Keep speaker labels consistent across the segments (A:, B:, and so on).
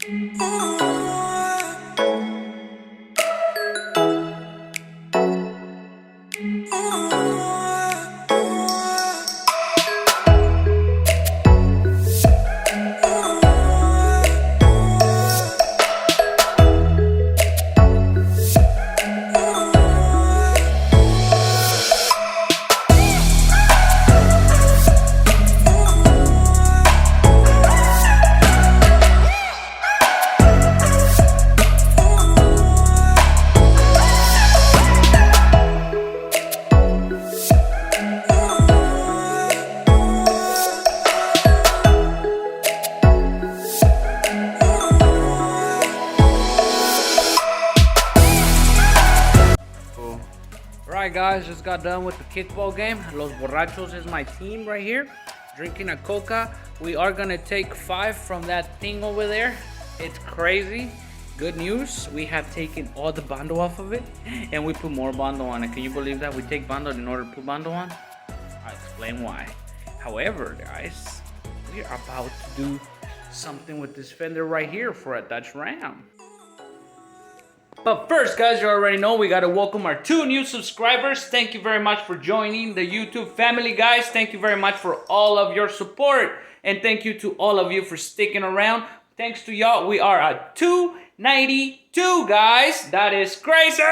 A: Alright guys, just got done with the kickball game. Los Borrachos is my team right here, drinking a coca. We are gonna take 5 from that thing over there. It's crazy. Good news, we have taken all the bando off of it and we put more bando on it. Can you believe that? We take bando in order to put bando on? I'll explain why. However guys, we are about to do something with this fender right here for a Dutch Ram. But first, guys, you already know we gotta welcome our 2 new subscribers. Thank you very much for joining the YouTube family, guys. Thank you very much for all of your support. And thank you to all of you for sticking around. Thanks to y'all, we are at 292, guys. That is crazy.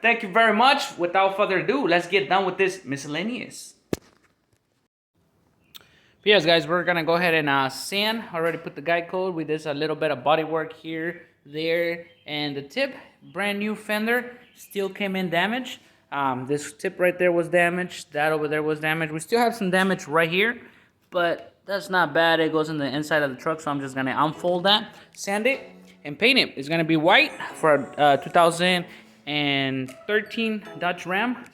A: Thank you very much. Without further ado, let's get done with this miscellaneous. Yes, guys, we're gonna go ahead and sand. Already put the guide code. We did a little bit of body work here, there, and the tip. Brand new fender, still came in damaged. This tip right there was damaged. That over there was damaged. We still have some damage right here, but that's not bad. It goes in the inside of the truck, so I'm just gonna unfold that, sand it, and paint it. It's gonna be white for a 2013 Dodge Ram.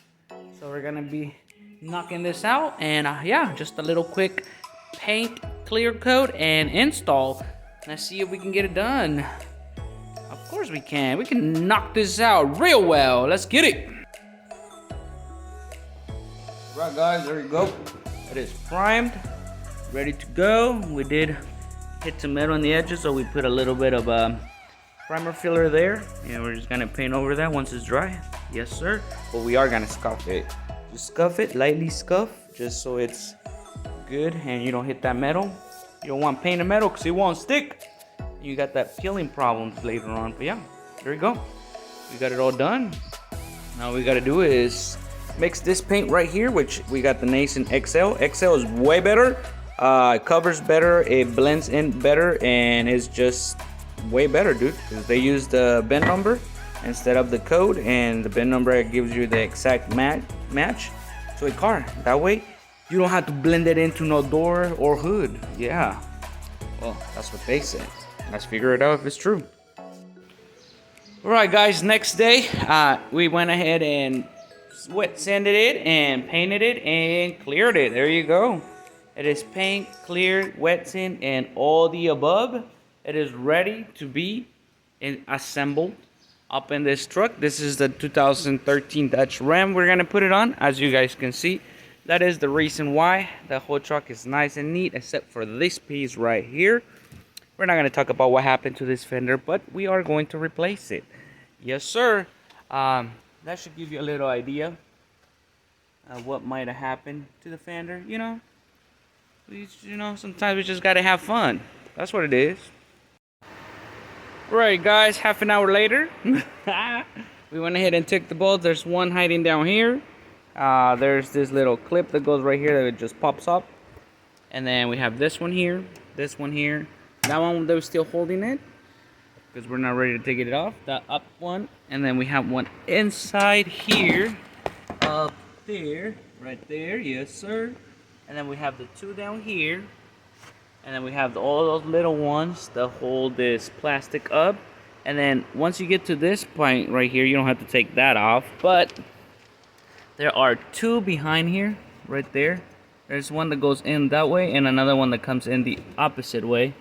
A: So we're gonna be knocking this out, and yeah, just a little quick paint, clear coat, and install. Let's see if we can get it done. Of course we can. We can knock this out real well. Let's get it. Right, guys, there you go. It is primed, ready to go. We did hit some metal on the edges, so we put a little bit of primer filler there, and we're just gonna paint over that once it's dry. Yes, sir. But we are gonna scuff it. Just scuff it, lightly scuff, just so it's good and you don't hit that metal. You don't want painted metal because it won't stick. You got that peeling problems later on. But yeah, there you go. We got it all done. Now all we gotta do is mix this paint right here, which we got the Nason XL. XL is way better. It covers better, it blends in better, and it's just way better, dude. Because they use the bin number instead of the code, and the bin number gives you the exact match to a car. That way, you don't have to blend it into no door or hood. Yeah. Well, that's what they said. Let's figure it out if it's true. Alright guys, next day, we went ahead and wet sanded it and painted it and cleared it. There you go. It is paint, cleared, wet sand, and all the above. It is ready to be assembled up in this truck. This is the 2013 Dodge Ram we're gonna put it on. As you guys can see, that is the reason why the whole truck is nice and neat, except for this piece right here. We're not going to talk about what happened to this fender, but we are going to replace it. Yes, sir. That should give you a little idea of what might have happened to the fender. You know, sometimes we just got to have fun. That's what it is. Right, guys, half an hour later, we went ahead and took the bolts. There's one hiding down here. There's this little clip that goes right here that it just pops up. And then we have this one here, this one here. That one that was still holding it because we're not ready to take it off. That up one, and then we have one inside here, up there, right there, yes sir. And then we have the 2 down here, and then we have all those little ones that hold this plastic up. And then once you get to this point right here, you don't have to take that off, but there are 2 behind here, right there. There's one that goes in that way and another one that comes in the opposite way.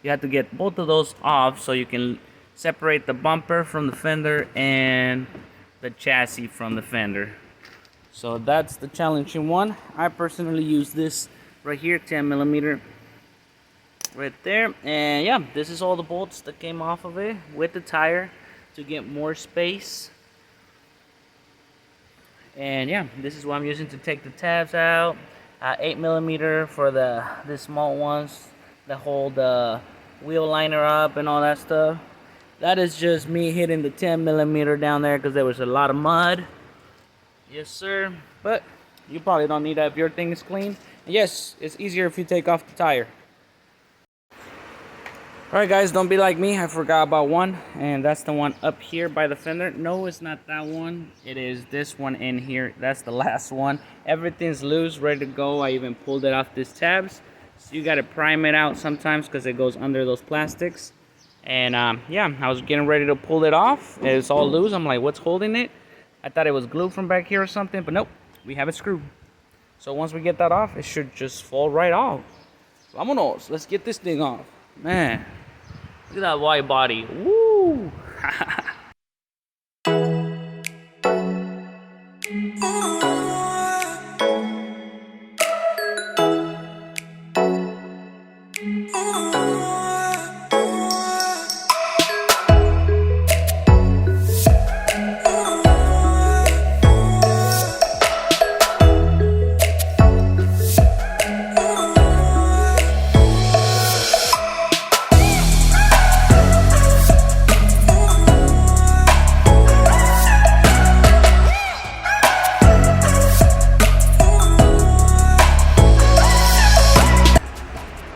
A: You have to get both of those off so you can separate the bumper from the fender and the chassis from the fender. So that's the challenging one. I personally use this right here, 10 millimeter right there. And yeah, this is all the bolts that came off of it with the tire to get more space. And yeah, this is what I'm using to take the tabs out. 8mm for the small ones that hold the wheel liner up and all that stuff. That is just me hitting the 10mm down there because there was a lot of mud. Yes, sir. But you probably don't need that if your thing is clean. Yes, it's easier if you take off the tire. Alright guys, don't be like me. I forgot about one, and that's the one up here by the fender. No, it's not that one. It is this one in here. That's the last one. Everything's loose, ready to go. I even pulled it off these tabs. So you gotta prime it out sometimes because it goes under those plastics. And yeah, I was getting ready to pull it off. It's all loose. I'm like, what's holding it? I thought it was glue from back here or something, but nope, we have it screwed. So once we get that off, it should just fall right off. Vámonos, let's get this thing off. Man, look at that wide body. Woo!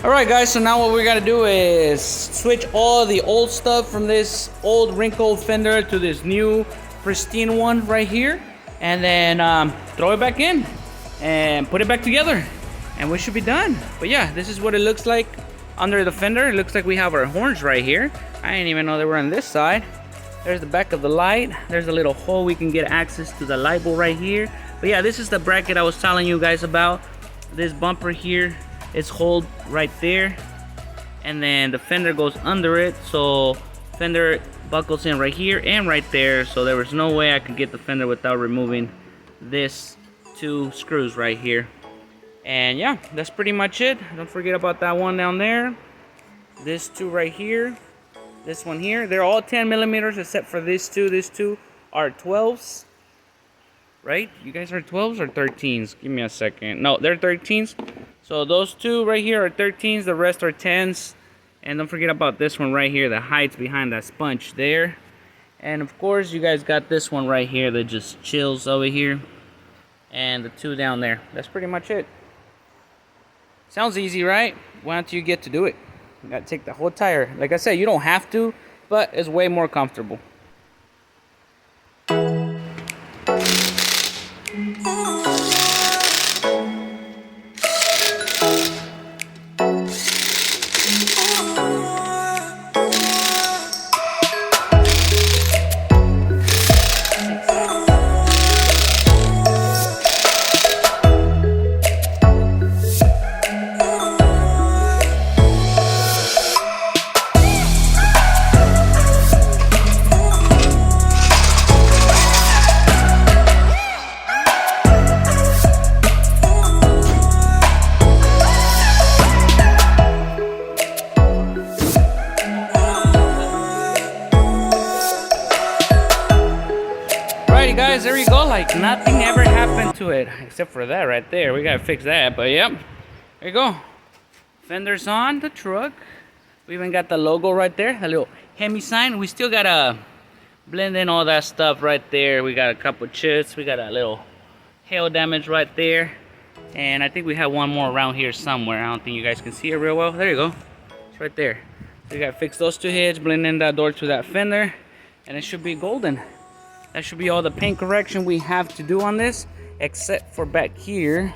A: Alright guys, so now what we're gonna do is switch all the old stuff from this old wrinkled fender to this new pristine one right here, and then throw it back in and put it back together, and we should be done. But yeah, this is what it looks like under the fender. It looks like we have our horns right here. I didn't even know they were on this side. There's the back of the light. There's a little hole we can get access to the light bulb right here. But yeah, this is the bracket I was telling you guys about. This bumper here is hold right there, and then the fender goes under it, so fender buckles in right here and right there. So there was no way I could get the fender without removing this two screws right here. And yeah, that's pretty much it. Don't forget about that one down there, this two right here, this one here. They're all 10mm except for these two. These two are 12s, right? You guys are 12s or 13s? Give me a second. No, they're 13s. So those two right here are 13s, the rest are 10s. And don't forget about this one right here that hides behind that sponge there. And of course, you guys got this one right here that just chills over here. And the two down there. That's pretty much it. Sounds easy, right? Why don't you get to do it? You gotta take the whole tire. Like I said, you don't have to, but it's way more comfortable. Guys, there you go. Like nothing ever happened to it except for that right there. We gotta fix that, but yep, there you go. Fenders on the truck. We even got the logo right there, a little Hemi sign. We still gotta blend in all that stuff right there. We got a couple chips. We got a little hail damage right there, and I think we have one more around here somewhere. I don't think you guys can see it real well. There you go. It's right there. So we gotta fix those two heads, blend in that door to that fender, and it should be golden. That should be all the paint correction we have to do on this, except for back here.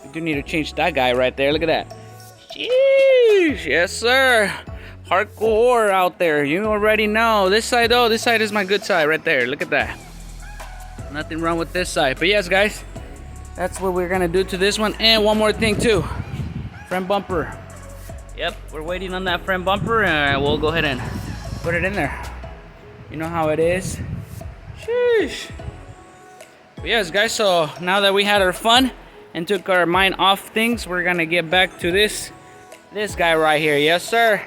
A: We do need to change that guy right there. Look at that. Sheesh. Yes, sir. Hardcore out there. You already know. This side, though, this side is my good side right there. Look at that. Nothing wrong with this side. But yes, guys, that's what we're going to do to this one. And one more thing, too. Front bumper. Yep, we're waiting on that front bumper, and we'll go ahead and put it in there. You know how it is. Sheesh. But yes, guys, so now that we had our fun and took our mind off things, we're gonna get back to this This guy right here, yes sir.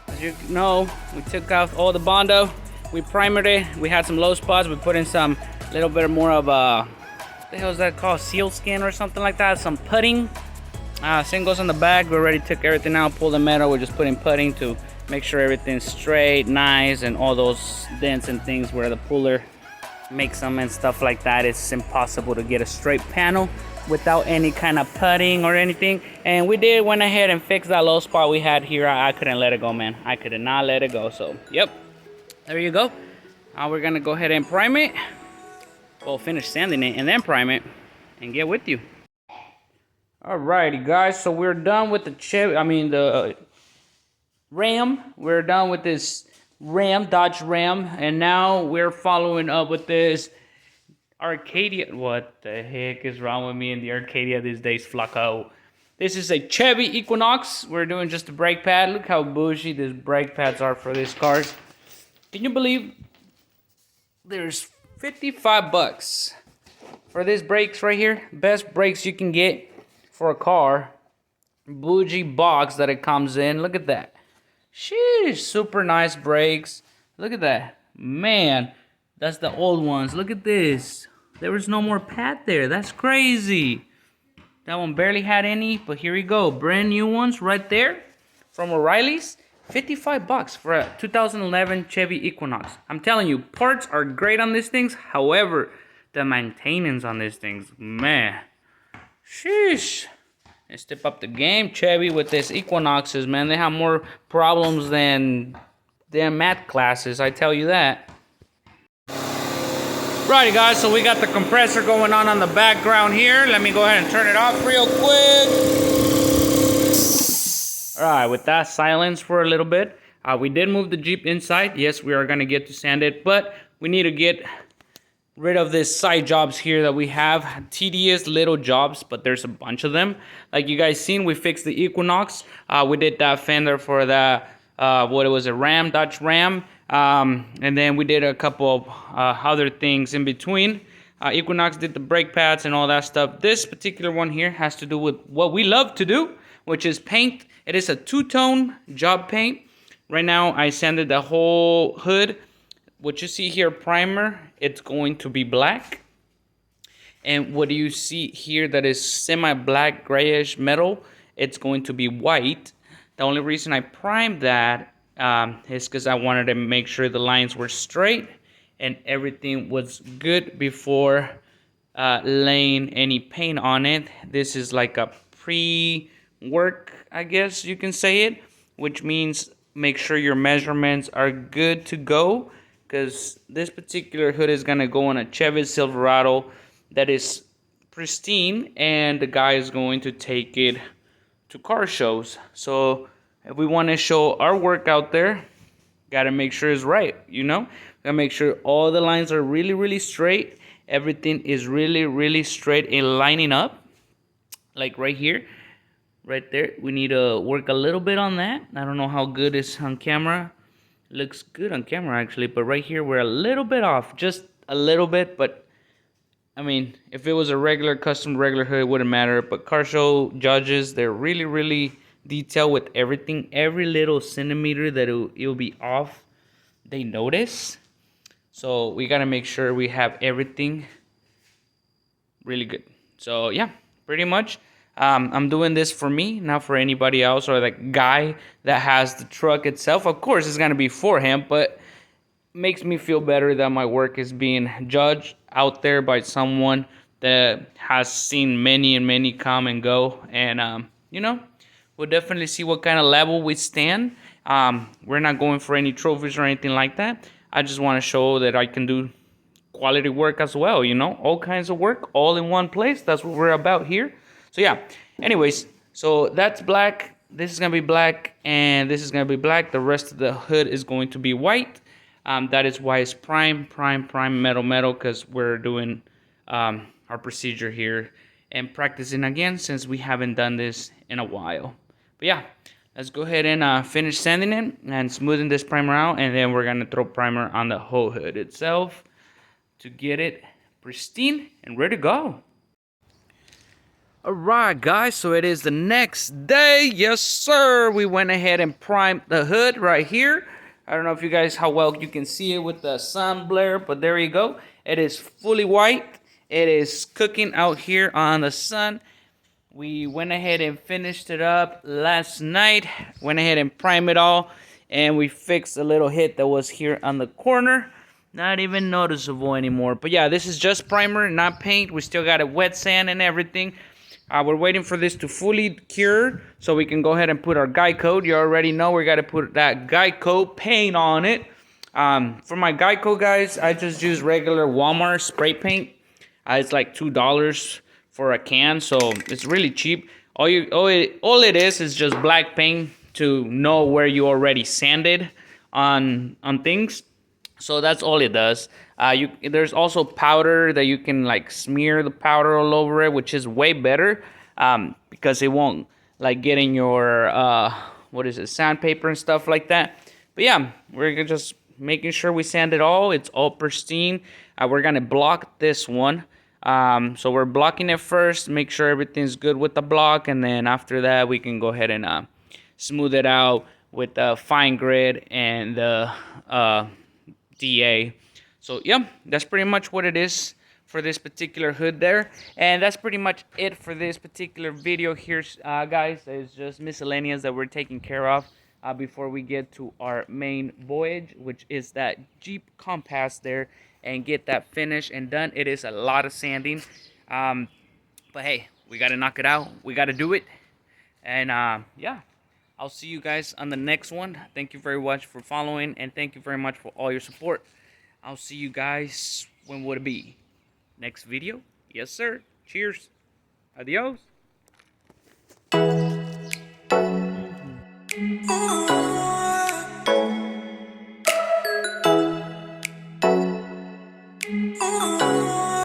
A: As you know, we took out all the Bondo, we primered it, we had some low spots, we put in some little bit more of what the hell is that called, seal skin or something like that, some putting. Same goes on the back. We already took everything out, pulled the metal, we're just putting putting to make sure everything's straight, nice, and all those dents and things where the puller makes them and stuff like that. It's impossible to get a straight panel without any kind of putting or anything. And we went ahead and fixed that low spot we had here. I couldn't let it go, man. I could not let it go. So yep, there you go. Now we're gonna go ahead and prime it. Well, finish sanding it and then prime it and get with you. Alrighty guys, so we're done with the Ram. We're done with this Dodge Ram, and now we're following up with this Arcadia. What the heck is wrong with me in the Arcadia these days, Flacco? This is a Chevy Equinox. We're doing just a brake pad. Look how bougie these brake pads are for these cars. Can you believe there's 55 bucks for these brakes right here? Best brakes you can get for a car. Bougie box that it comes in. Look at that. Sheesh, super nice brakes. Look at that. Man, that's the old ones. Look at this. There was no more pad there. That's crazy. That one barely had any, but here we go. Brand new ones right there from O'Reilly's. 55 bucks for a 2011 Chevy Equinox. I'm telling you, parts are great on these things. However, the maintenance on these things, man. Sheesh. They step up the game, Chevy, with these Equinoxes, man. They have more problems than math classes, I tell you that. Righty guys, so we got the compressor going on the background here. Let me go ahead and turn it off real quick. Alright, with that silence for a little bit. We did move the Jeep inside. Yes, we are going to get to sand it, but we need to get rid of these side jobs here that we have. Tedious little jobs, but there's a bunch of them. Like you guys seen, we fixed the Equinox. We did that fender for the Dodge Ram. And then we did a couple of other things in between. Equinox did the brake pads and all that stuff. This particular one here has to do with what we love to do, which is paint. It is a two-tone job paint. Right now I sanded the whole hood. What you see here, primer, it's going to be black. And what do you see here that is semi-black, grayish metal, it's going to be white. The only reason I primed that is because I wanted to make sure the lines were straight and everything was good before laying any paint on it. This is like a pre-work, I guess you can say it, which means make sure your measurements are good to go, because this particular hood is going to go on a Chevy Silverado that is pristine, and the guy is going to take it to car shows. So if we want to show our work out there, got to make sure it's right, you know? Got to make sure all the lines are really, really straight. Everything is really, really straight and lining up. Like right here, right there. We need to work a little bit on that. I don't know how good it's on camera. Looks good on camera actually, but right here we're a little bit off, just a little bit. But I mean, if it was a regular custom regular hood, it wouldn't matter. But car show judges, they're really, really detailed with everything. Every little centimeter that it'll be off, they notice. So we gotta make sure we have everything really good. So yeah, pretty much. I'm doing this for me, not for anybody else or the guy that has the truck itself. Of course, it's going to be for him, but makes me feel better that my work is being judged out there by someone that has seen many and many come and go. And, you know, we'll definitely see what kind of level we stand. We're not going for any trophies or anything like that. I just want to show that I can do quality work as well, you know, all kinds of work, all in one place. That's what we're about here. So yeah, anyways, so that's black, this is going to be black, and this is going to be black. The rest of the hood is going to be white. That is why it's prime, metal, because we're doing our procedure here and practicing again since we haven't done this in a while. But yeah, let's go ahead and finish sanding it and smoothing this primer out, and then we're going to throw primer on the whole hood itself to get it pristine and ready to go. Alright guys, so it is the next day. Yes sir, we went ahead and primed the hood right here. I don't know if you guys, how well you can see it with the sun blare, but there you go. It is fully white. It is cooking out here on the sun. We went ahead and finished it up last night. Went ahead and primed it all. And we fixed a little hit that was here on the corner. Not even noticeable anymore. But yeah, this is just primer, not paint. We still got it wet sand and everything. We're waiting for this to fully cure so we can go ahead and put our guide code. You already know we got to put that guide code paint on it. For my guide code, guys, I just use regular Walmart spray paint. It's like $2 for a can, so it's really cheap. All it is just black paint to know where you already sanded on things. So that's all it does. There's also powder that you can like smear the powder all over it, which is way better because it won't like get in your what is it, sandpaper and stuff like that. But yeah, we're just making sure we sand it all. It's all pristine. We're gonna block this one. So we're blocking it first, make sure everything's good with the block, and then after that we can go ahead and smooth it out with the fine grit and the DA. So yeah, that's pretty much what it is for this particular hood there, and that's pretty much it for this particular video here, guys. It's just miscellaneous that we're taking care of before we get to our main voyage, which is that Jeep Compass there, and get that finished and done. It is a lot of sanding, but hey, we got to knock it out. We got to do it, and yeah, I'll see you guys on the next one. Thank you very much for following, and thank you very much for all your support. I'll see you guys, when would it be? Next video? Yes, sir. Cheers. Adios.